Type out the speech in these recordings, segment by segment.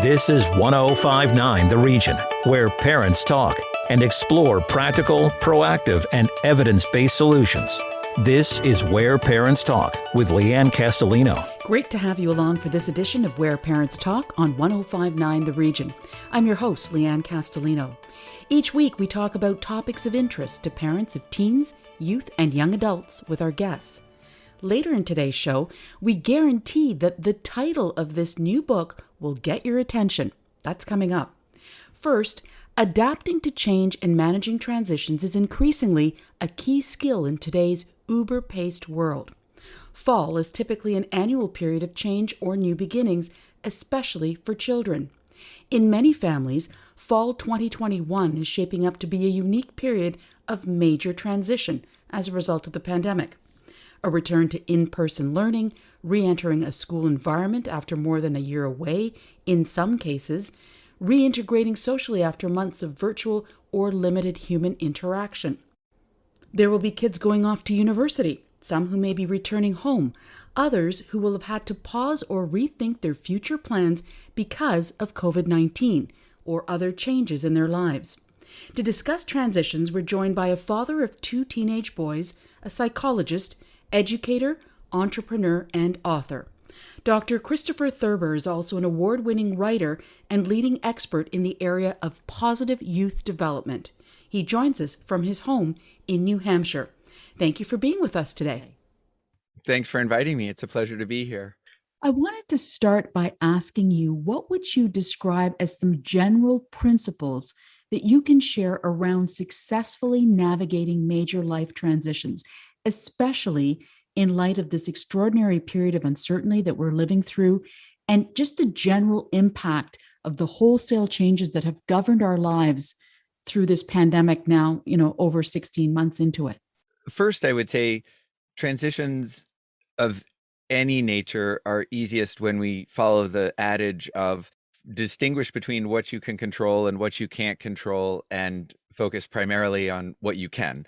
This is 1059 The Region, where parents talk and explore practical, proactive, and evidence-based solutions. This is Where Parents Talk with Lianne Castelino. Great to have you along for this edition of Where Parents Talk on 1059 The Region. I'm your host, Lianne Castelino. Each week we talk about topics of interest to parents of teens, youth, and young adults with our guests. Later in today's show, we guarantee that the title of this new book will get your attention. That's coming up. First, adapting to change and managing transitions is increasingly a key skill in today's uber-paced world. Fall is typically an annual period of change or new beginnings, especially for children. In many families, fall 2021 is shaping up to be a unique period of major transition as a result of the pandemic. A return to in-person learning, re-entering a school environment after more than a year away, in some cases, reintegrating socially after months of virtual or limited human interaction. There will be kids going off to university, some who may be returning home, others who will have had to pause or rethink their future plans because of COVID-19 or other changes in their lives. To discuss transitions, we're joined by a father of two teenage boys, a psychologist, educator, entrepreneur, and author. Dr. Christopher Thurber is also an award-winning writer and leading expert in the area of positive youth development. He joins us from his home in New Hampshire. Thank you for being with us today. Thanks for inviting me. It's a pleasure to be here. I wanted to start by asking you, what would you describe as some general principles that you can share around successfully navigating major life transitions, especially in light of this extraordinary period of uncertainty that we're living through, and just the general impact of the wholesale changes that have governed our lives through this pandemic now, over 16 months into it? First, I would say transitions of any nature are easiest when we follow the adage of distinguish between what you can control and what you can't control and focus primarily on what you can.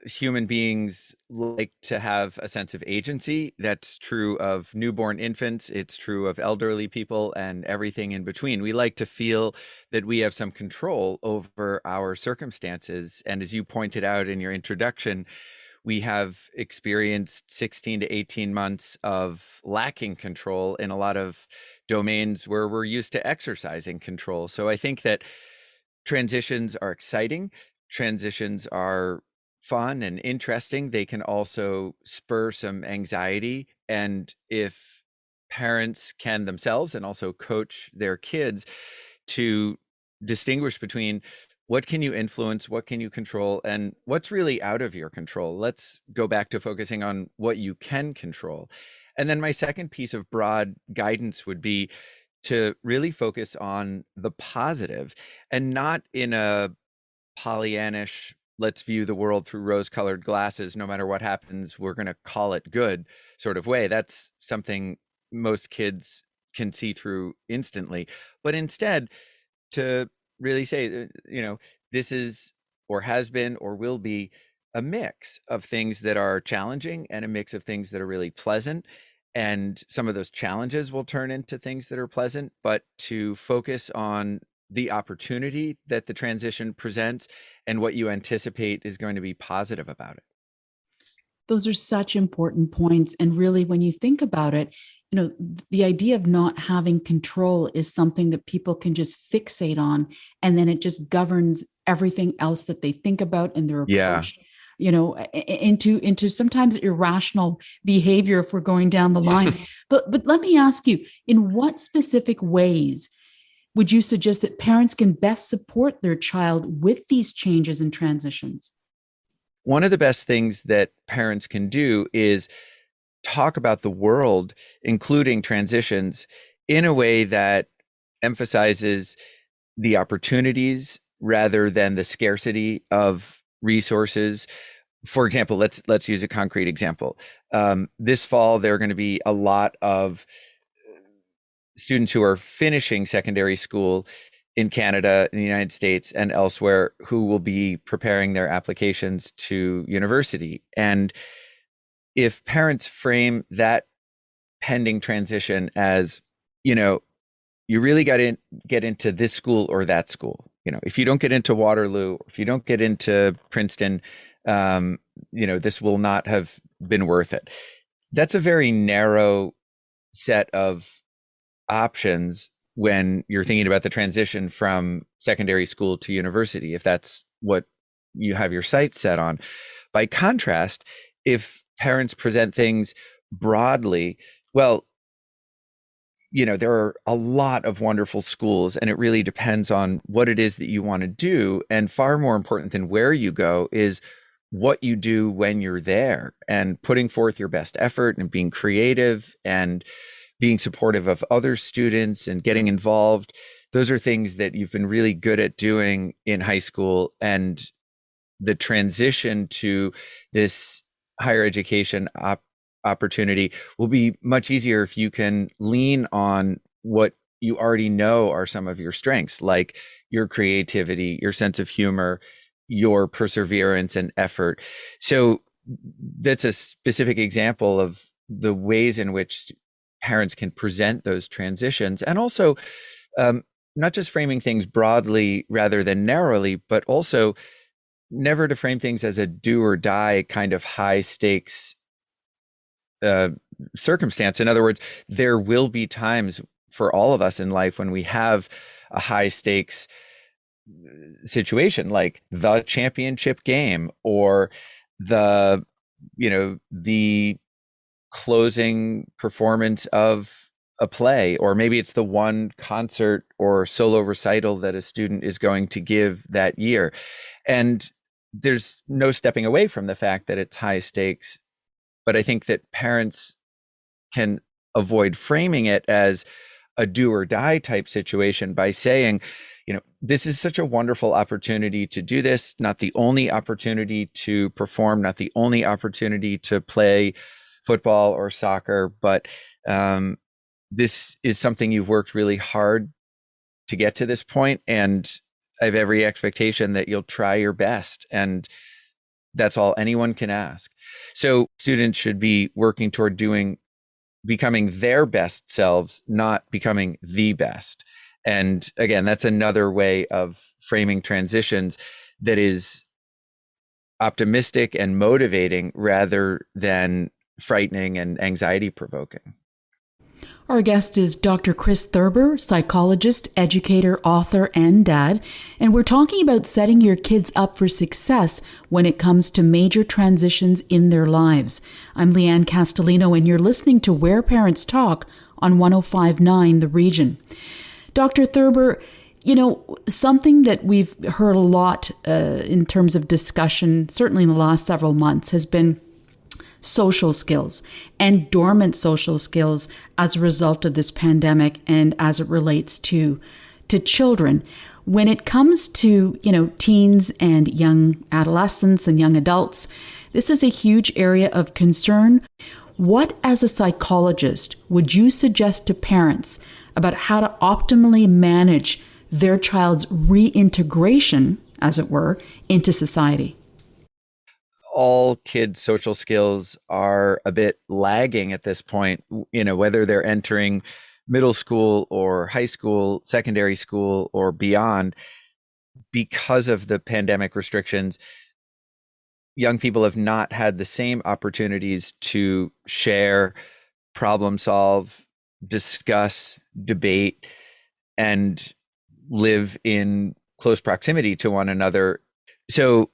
Human beings like to have a sense of agency. That's true of newborn infants. It's true of elderly people and everything in between. We like to feel that we have some control over our circumstances. And as you pointed out in your introduction, we have experienced 16 to 18 months of lacking control in a lot of domains where we're used to exercising control. So I think that transitions are exciting. Transitions are fun and interesting. They can also spur some anxiety. And if parents can themselves and also coach their kids to distinguish between what can you influence, what can you control, and what's really out of your control. Let's go back to focusing on what you can control. And then my second piece of broad guidance would be to really focus on the positive and not in a Pollyannish, let's view the world through rose-colored glasses, no matter what happens, we're going to call it good sort of way. That's something most kids can see through instantly. But instead, to really say, this is or has been or will be a mix of things that are challenging and a mix of things that are really pleasant. And some of those challenges will turn into things that are pleasant, but to focus on the opportunity that the transition presents and what you anticipate is going to be positive about it. Those are such important points. And really, when you think about it, the idea of not having control is something that people can just fixate on. And then it just governs everything else that they think about and their approach, into sometimes irrational behavior if we're going down the line. But let me ask you, in what specific ways would you suggest that parents can best support their child with these changes and transitions? One of the best things that parents can do is talk about the world, including transitions, in a way that emphasizes the opportunities rather than the scarcity of resources. For example, let's use a concrete example. This fall, there are going to be a lot of students who are finishing secondary school in Canada, in the United States, and elsewhere, who will be preparing their applications to university. And if parents frame that pending transition as, you really got to get into this school or that school. If you don't get into Waterloo, if you don't get into Princeton, this will not have been worth it. That's a very narrow set of options when you're thinking about the transition from secondary school to university, if that's what you have your sights set on. By contrast, if parents present things broadly, well, there are a lot of wonderful schools, and it really depends on what it is that you want to do. And far more important than where you go is what you do when you're there, and putting forth your best effort and being creative and being supportive of other students and getting involved. Those are things that you've been really good at doing in high school. And the transition to this higher education opportunity will be much easier if you can lean on what you already know are some of your strengths, like your creativity, your sense of humor, your perseverance and effort. So that's a specific example of the ways in which parents can present those transitions, and also not just framing things broadly rather than narrowly, but also never to frame things as a do or die kind of high stakes circumstance. In other words, there will be times for all of us in life when we have a high stakes situation, like the championship game or the closing performance of a play, or maybe it's the one concert or solo recital that a student is going to give that year. And there's no stepping away from the fact that it's high stakes. But I think that parents can avoid framing it as a do or die type situation by saying, this is such a wonderful opportunity to do this, not the only opportunity to perform, not the only opportunity to play football or soccer, but this is something you've worked really hard to get to this point, and I have every expectation that you'll try your best, and that's all anyone can ask. So students should be working toward becoming their best selves, not becoming the best. And again, that's another way of framing transitions that is optimistic and motivating rather than frightening and anxiety provoking. Our guest is Dr. Chris Thurber, psychologist, educator, author, and dad, and we're talking about setting your kids up for success when it comes to major transitions in their lives. I'm Lianne Castelino, and you're listening to Where Parents Talk on 105.9 The Region. Dr. Thurber, something that we've heard a lot in terms of discussion, certainly in the last several months, has been social skills and dormant social skills as a result of this pandemic and as it relates to children. When it comes to, teens and young adolescents and young adults, this is a huge area of concern. What, as a psychologist, would you suggest to parents about how to optimally manage their child's reintegration, as it were, into society? All kids' social skills are a bit lagging at this point, whether they're entering middle school or high school, secondary school, or beyond. Because of the pandemic restrictions, young people have not had the same opportunities to share, problem solve, discuss, debate, and live in close proximity to one another. So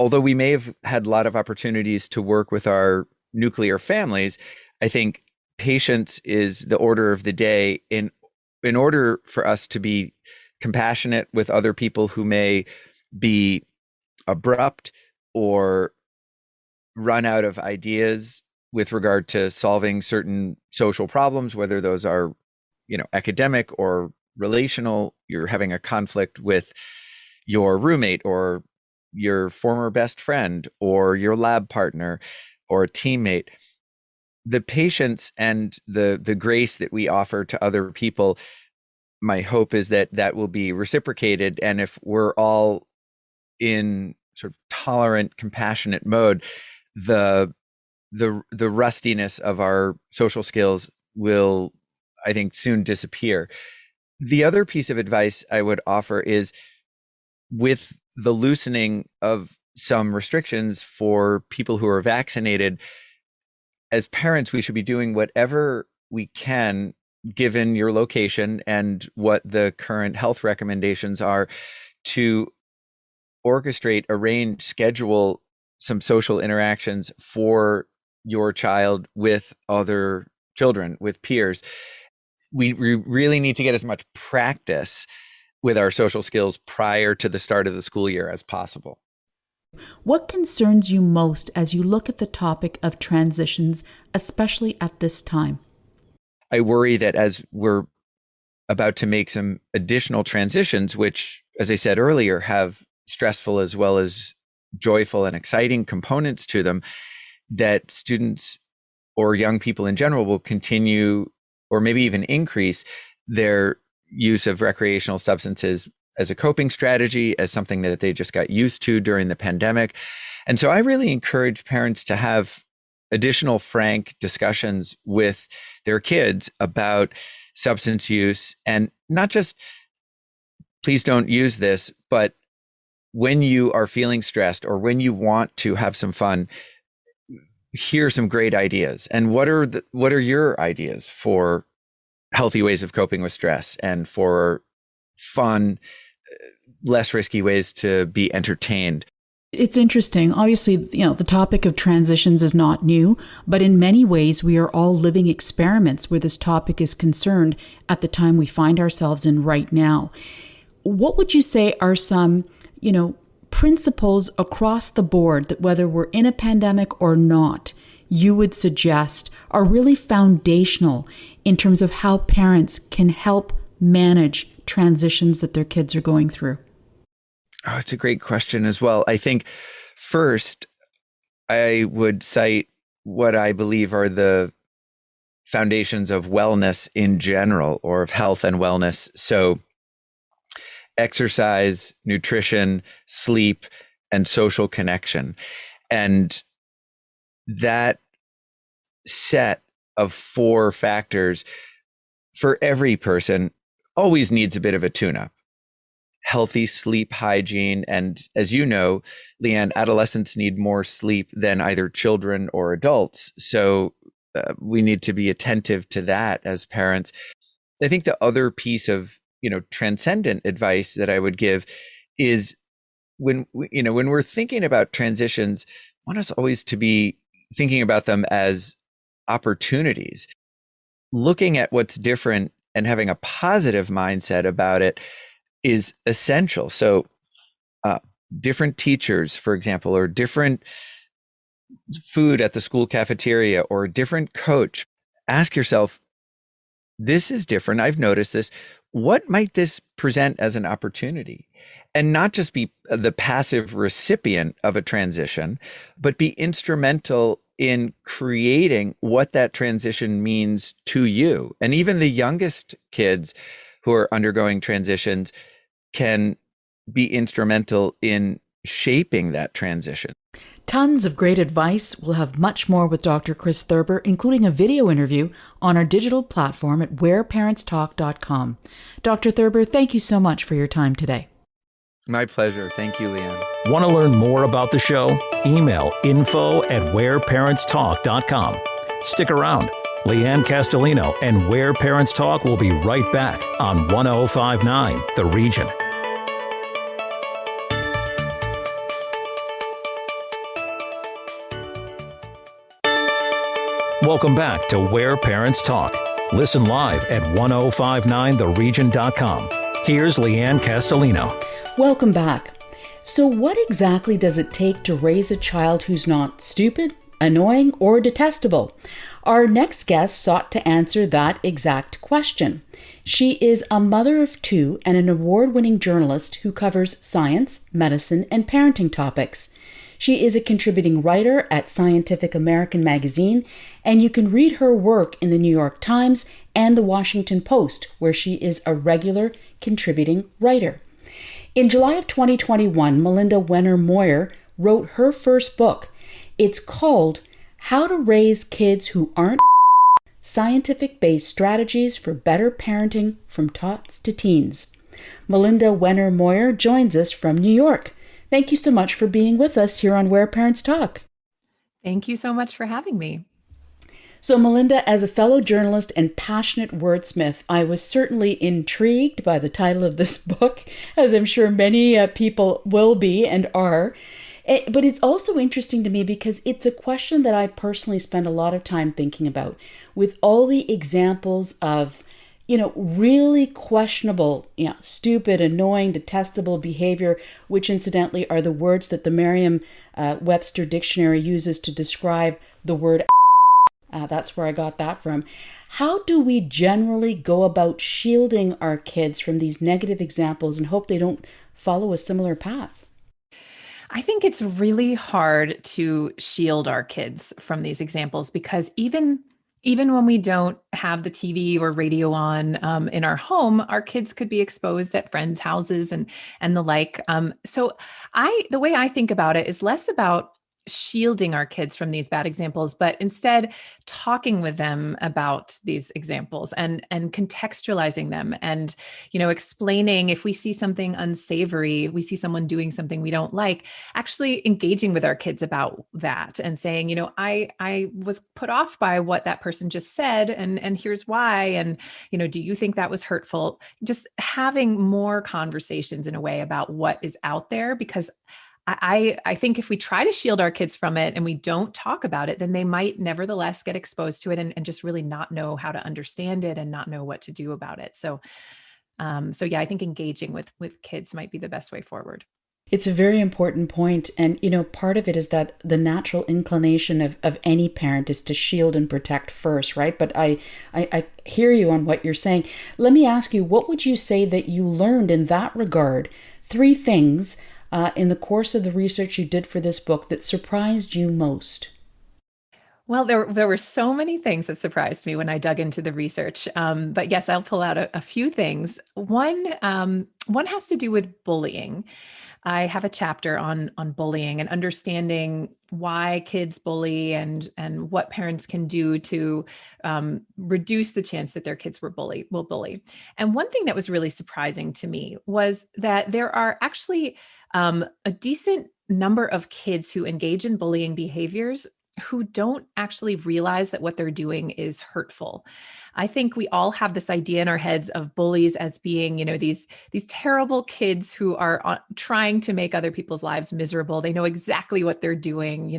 although we may have had a lot of opportunities to work with our nuclear families, I think patience is the order of the day in order for us to be compassionate with other people who may be abrupt or run out of ideas with regard to solving certain social problems, whether those are, academic or relational. You're having a conflict with your roommate or your former best friend or your lab partner or a teammate. The patience and the grace that we offer to other people, my hope is that will be reciprocated. And if we're all in sort of tolerant, compassionate mode, the rustiness of our social skills will, I think, soon disappear. The other piece of advice I would offer is, with the loosening of some restrictions for people who are vaccinated, as parents, we should be doing whatever we can, given your location and what the current health recommendations are, to orchestrate, arrange, schedule some social interactions for your child with other children, with peers. We really need to get as much practice with our social skills prior to the start of the school year as possible. What concerns you most as you look at the topic of transitions, especially at this time? I worry that as we're about to make some additional transitions, which, as I said earlier, have stressful as well as joyful and exciting components to them, that students or young people in general will continue or maybe even increase their use of recreational substances as a coping strategy, as something that they just got used to during the pandemic. And so I really encourage parents to have additional frank discussions with their kids about substance use, and not just, please don't use this, but when you are feeling stressed or when you want to have some fun, here are some great ideas. And what are your ideas for healthy ways of coping with stress and for fun, less risky ways to be entertained? It's interesting. Obviously, the topic of transitions is not new, but in many ways, we are all living experiments where this topic is concerned at the time we find ourselves in right now. What would you say are some, principles across the board that, whether we're in a pandemic or not, you would suggest are really foundational in terms of how parents can help manage transitions that their kids are going through? Oh, it's a great question as well. I think first, I would cite what I believe are the foundations of wellness in general, or of health and wellness. So exercise, nutrition, sleep, and social connection. And that set of 4 factors for every person always needs a bit of a tune-up. Healthy sleep hygiene. And as you know, Lianne, adolescents need more sleep than either children or adults. So we need to be attentive to that as parents. I think the other piece of, transcendent advice that I would give is, when we're thinking about transitions, I want us always to be thinking about them as opportunities, looking at what's different and having a positive mindset about it is essential. So different teachers, for example, or different food at the school cafeteria, or a different coach. Ask yourself, this is different. I've noticed this. What might this present as an opportunity? And not just be the passive recipient of a transition, but be instrumental in creating what that transition means to you. And even the youngest kids who are undergoing transitions can be instrumental in shaping that transition. Tons of great advice. We'll have much more with Dr. Chris Thurber, including a video interview on our digital platform at whereparentstalk.com. Dr. Thurber, thank you so much for your time today. My pleasure. Thank you, Lianne. Want to learn more about the show? Email info@whereparentstalk.com. Stick around. Lianne Castelino and Where Parents Talk will be right back on 105.9 The Region. Welcome back to Where Parents Talk. Listen live at 1059theregion.com. Here's Lianne Castelino. Welcome back. So what exactly does it take to raise a child who's not stupid, annoying, or detestable? Our next guest sought to answer that exact question. She is a mother of 2 and an award-winning journalist who covers science, medicine, and parenting topics. She is a contributing writer at Scientific American magazine, and you can read her work in the New York Times and the Washington Post, where she is a regular contributing writer. In July of 2021, Melinda Wenner Moyer wrote her first book. It's called How to Raise Kids Who Aren't Scientific-Based Strategies for Better Parenting from Tots to Teens. Melinda Wenner Moyer joins us from New York. Thank you so much for being with us here on Where Parents Talk. Thank you so much for having me. So Melinda, as a fellow journalist and passionate wordsmith, I was certainly intrigued by the title of this book, as I'm sure many people will be and are. But it's also interesting to me because it's a question that I personally spend a lot of time thinking about, with all the examples of, really questionable, stupid, annoying, detestable behavior, which incidentally are the words that the Merriam-Webster dictionary uses to describe the word. That's where I got that from. How do we generally go about shielding our kids from these negative examples and hope they don't follow a similar path? I think it's really hard to shield our kids from these examples because even when we don't have the TV or radio on in our home, our kids could be exposed at friends' houses and the like. So the way I think about it is less about shielding our kids from these bad examples, but instead talking with them about these examples and contextualizing them and, explaining if we see something unsavory, we see someone doing something we don't like, actually engaging with our kids about that and saying, I was put off by what that person just said and here's why. And, do you think that was hurtful? Just having more conversations in a way about what is out there, because I think if we try to shield our kids from it and we don't talk about it, then they might nevertheless get exposed to it and just really not know how to understand it and not know what to do about it. So yeah, I think engaging with kids might be the best way forward. It's a very important point. And, part of it is that the natural inclination of any parent is to shield and protect first, right? But I hear you on what you're saying. Let me ask you, what would you say that you learned in that regard? 3 things in the course of the research you did for this book that surprised you most? Well, there were so many things that surprised me when I dug into the research. But yes, I'll pull out a few things. One has to do with bullying. I have a chapter on bullying and understanding why kids bully and what parents can do to reduce the chance that their kids will bully. And one thing that was really surprising to me was that there are actually a decent number of kids who engage in bullying behaviors who don't actually realize that what they're doing is hurtful. I think we all have this idea in our heads of bullies as being, these terrible kids who are trying to make other people's lives miserable. They know exactly what they're doing,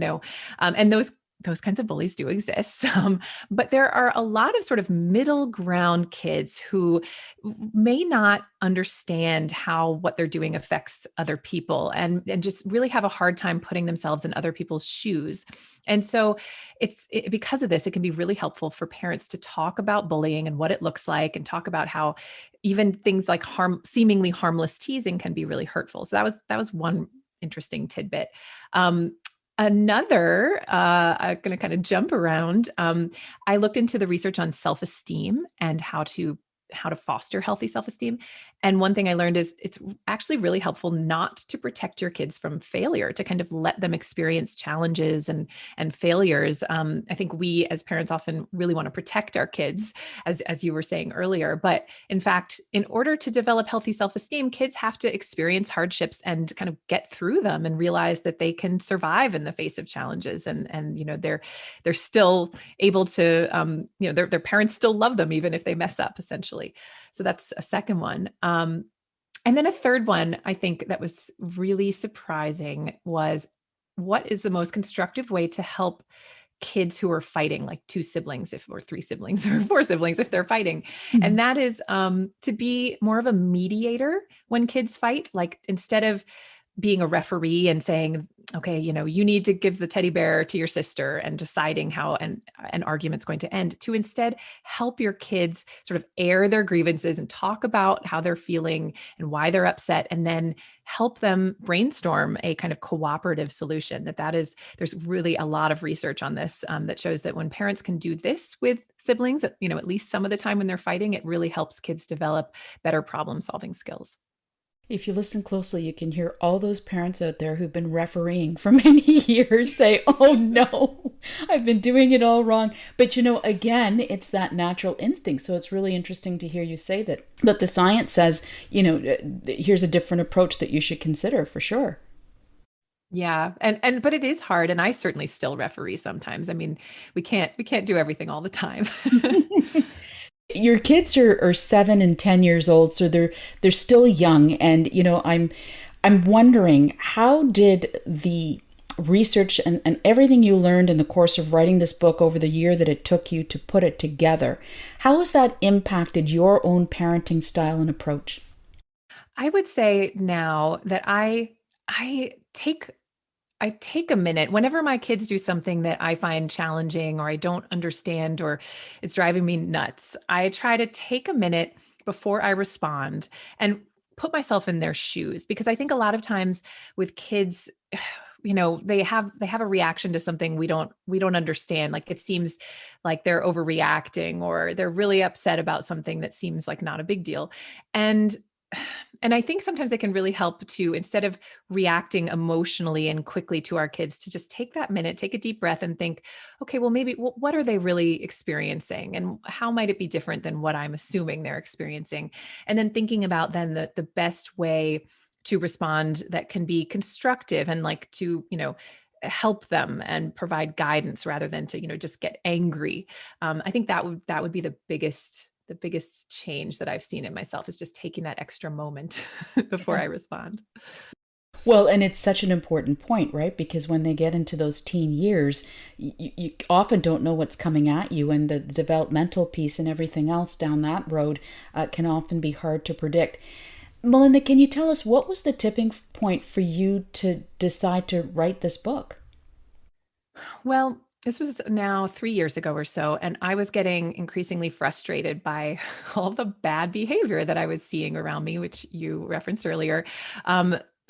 and those kinds of bullies do exist. But there are a lot of sort of middle ground kids who may not understand how what they're doing affects other people and just really have a hard time putting themselves in other people's shoes. And so because of this, it can be really helpful for parents to talk about bullying and what it looks like and talk about how even things like seemingly harmless teasing can be really hurtful. So that was one interesting tidbit. Another, I'm going to kind of jump around. I looked into the research on self-esteem and how to foster healthy self-esteem. And one thing I learned is it's actually really helpful not to protect your kids from failure, to kind of let them experience challenges and failures. I think we as parents often really want to protect our kids, as you were saying earlier. But in fact, in order to develop healthy self-esteem, kids have to experience hardships and kind of get through them and realize that they can survive in the face of challenges. And they're still able to, their parents still love them even if they mess up, essentially. So that's a second one. And then a third one, I think that was really surprising was, what is the most constructive way to help kids who are fighting, like 2 siblings, or 3 siblings or 4 siblings, if they're fighting. Mm-hmm. And that is to be more of a mediator when kids fight, like instead of being a referee and saying, okay, you need to give the teddy bear to your sister and deciding how an argument's going to end, to instead help your kids sort of air their grievances and talk about how they're feeling and why they're upset, and then help them brainstorm a kind of cooperative solution. There's really a lot of research on this that shows that when parents can do this with siblings, at least some of the time when they're fighting, it really helps kids develop better problem-solving skills. If you listen closely, you can hear all those parents out there who've been refereeing for many years say, oh no, I've been doing it all wrong. But again, it's that natural instinct. So it's really interesting to hear you say that. But the science says, here's a different approach that you should consider for sure. Yeah. But it is hard. And I certainly still referee sometimes. I mean, we can't do everything all the time. Your kids are 7 and 10 years old, so they're still young. And, I'm wondering, how did the research and everything you learned in the course of writing this book over the year that it took you to put it together, how has that impacted your own parenting style and approach? I would say now that I take a minute whenever my kids do something that I find challenging or I don't understand or it's driving me nuts. I try to take a minute before I respond and put myself in their shoes, because I think a lot of times with kids, they have a reaction to something we don't understand. Like it seems like they're overreacting or they're really upset about something that seems like not a big deal. And I think sometimes it can really help to, instead of reacting emotionally and quickly to our kids, to just take that minute, take a deep breath and think, okay, well, maybe what are they really experiencing? And how might it be different than what I'm assuming they're experiencing? And then thinking about then the best way to respond that can be constructive and like to, help them and provide guidance rather than to, just get angry. I think that would be the biggest change that I've seen in myself, is just taking that extra moment before I respond. Well, and it's such an important point, right? Because when they get into those teen years, you often don't know what's coming at you, and the developmental piece and everything else down that road can often be hard to predict. Melinda, can you tell us, what was the tipping point for you to decide to write this book? Well, this was now 3 years ago or so, and I was getting increasingly frustrated by all the bad behavior that I was seeing around me, which you referenced earlier,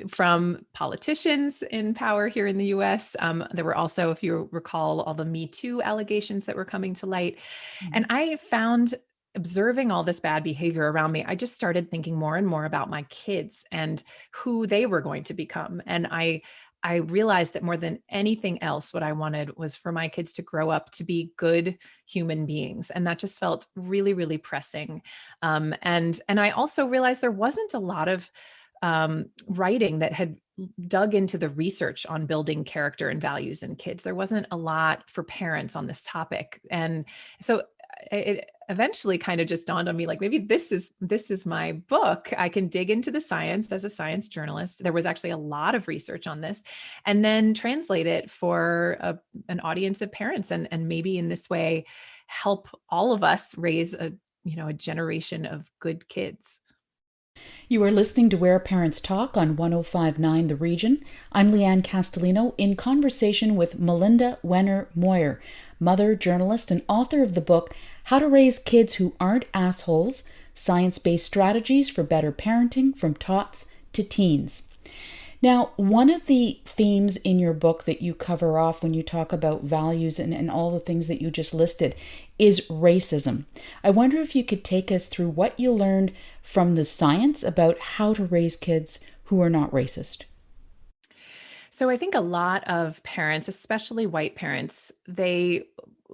from politicians in power here in the US. There were also, if you recall, all the Me Too allegations that were coming to light. And I found, observing all this bad behavior around me, I just started thinking more and more about my kids and who they were going to become. And I realized that more than anything else, what I wanted was for my kids to grow up to be good human beings. And that just felt really, really pressing. And I also realized there wasn't a lot of writing that had dug into the research on building character and values in kids. There wasn't a lot for parents on this topic. And so it eventually kind of just dawned on me, like, maybe this is my book. I can dig into the science as a science journalist. There was actually a lot of research on this, and then translate it for an audience of parents, and maybe in this way help all of us raise a generation of good kids. You are listening to Where Parents Talk on 105.9 The Region. I'm Lianne Castelino, in conversation with Melinda Wenner Moyer, mother, journalist, and author of the book How to Raise Kids Who Aren't Assholes: Science-Based Strategies for Better Parenting from Tots to Teens. Now, one of the themes in your book that you cover off when you talk about values and all the things that you just listed is racism. I wonder if you could take us through what you learned from the science about how to raise kids who are not racist. So I think a lot of parents, especially white parents,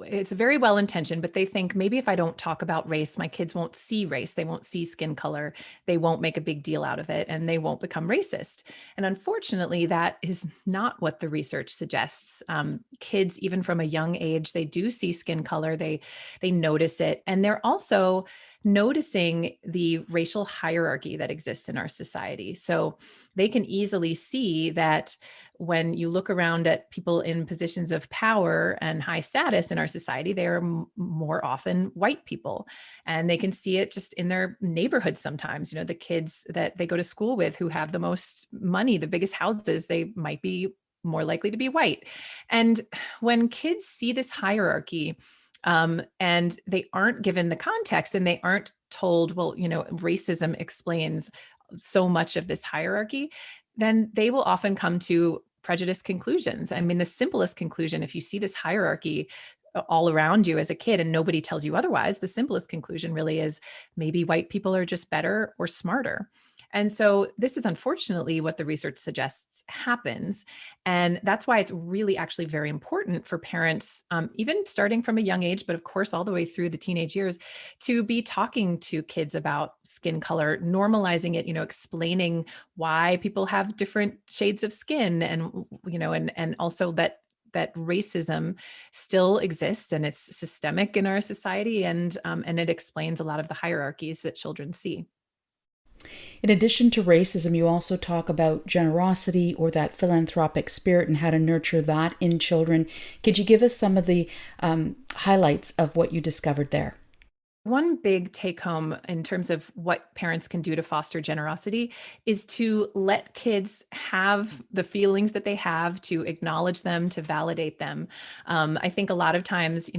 it's very well intentioned, but they think, maybe if I don't talk about race, my kids won't see race. They won't see skin color. They won't make a big deal out of it, and they won't become racist. And unfortunately, that is not what the research suggests. Kids, even from a young age, they do see skin color. They notice it. And they're also noticing the racial hierarchy that exists in our society. So they can easily see that when you look around at people in positions of power and high status in our society, they are more often white people. And they can see it just in their neighborhoods sometimes. The kids that they go to school with who have the most money, the biggest houses, they might be more likely to be white. And when kids see this hierarchy, and they aren't given the context, and they aren't told, well, racism explains so much of this hierarchy, then they will often come to prejudiced conclusions. I mean, the simplest conclusion, if you see this hierarchy all around you as a kid and nobody tells you otherwise, the simplest conclusion really is, maybe white people are just better or smarter. And so this is unfortunately what the research suggests happens. And that's why it's really actually very important for parents, even starting from a young age, but of course, all the way through the teenage years, to be talking to kids about skin color, normalizing it, explaining why people have different shades of skin, and also that racism still exists and it's systemic in our society, and it explains a lot of the hierarchies that children see. In addition to racism, you also talk about generosity or that philanthropic spirit and how to nurture that in children. Could you give us some of the highlights of what you discovered there? One big take home in terms of what parents can do to foster generosity is to let kids have the feelings that they have, to acknowledge them, to validate them. I think a lot of times,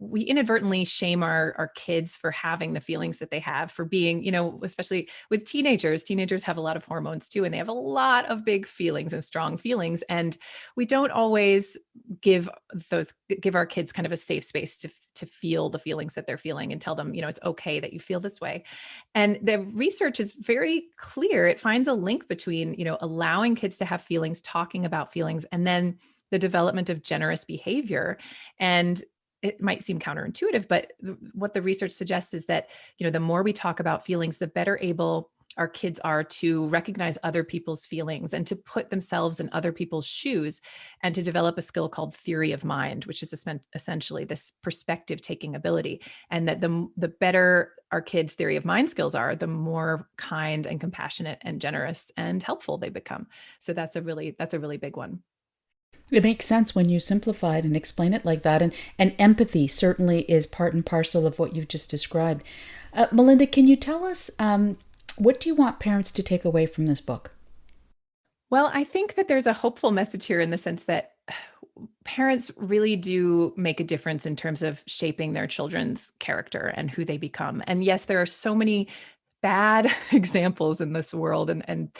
we inadvertently shame our kids for having the feelings that they have, for being, especially with teenagers have a lot of hormones too, and they have a lot of big feelings and strong feelings. And we don't always give our kids kind of a safe space to feel the feelings that they're feeling and tell them, it's okay that you feel this way. And the research is very clear. It finds a link between, allowing kids to have feelings, talking about feelings, and then the development of generous behavior. And it might seem counterintuitive, but what the research suggests is that, the more we talk about feelings, the better able our kids are to recognize other people's feelings and to put themselves in other people's shoes, and to develop a skill called theory of mind, which is essentially this perspective taking ability. And that the better our kids' theory of mind skills are, the more kind and compassionate and generous and helpful they become. So that's a really big one. It makes sense when you simplify it and explain it like that. And empathy certainly is part and parcel of what you've just described. Melinda, can you tell us, what do you want parents to take away from this book? Well, I think that there's a hopeful message here in the sense that parents really do make a difference in terms of shaping their children's character and who they become. And yes, there are so many bad examples in this world, and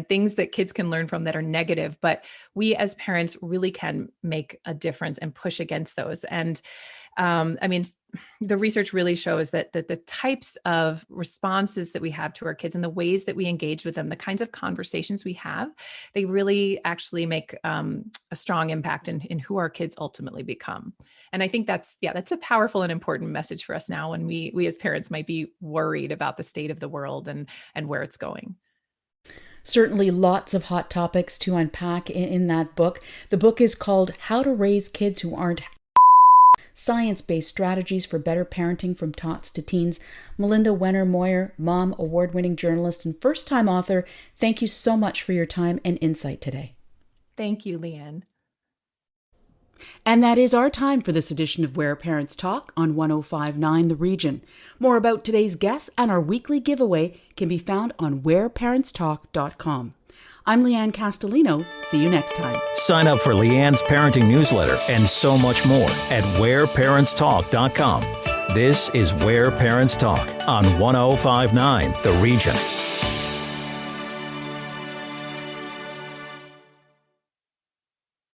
things that kids can learn from that are negative, but we as parents really can make a difference and push against those. And the research really shows that the types of responses that we have to our kids and the ways that we engage with them, the kinds of conversations we have, they really actually make a strong impact in who our kids ultimately become. And I think that's a powerful and important message for us now when we as parents might be worried about the state of the world and where it's going. Certainly lots of hot topics to unpack in that book. The book is called How to Raise Kids Who Aren't Science-Based Strategies for Better Parenting from Tots to Teens. Melinda Wenner Moyer, mom, award-winning journalist, and first-time author, thank you so much for your time and insight today. Thank you, Lianne. And that is our time for this edition of Where Parents Talk on 105.9 The Region. More about today's guests and our weekly giveaway can be found on whereparentstalk.com. I'm Lianne Castelino. See you next time. Sign up for Lianne's parenting newsletter and so much more at whereparentstalk.com. This is Where Parents Talk on 105.9 The Region.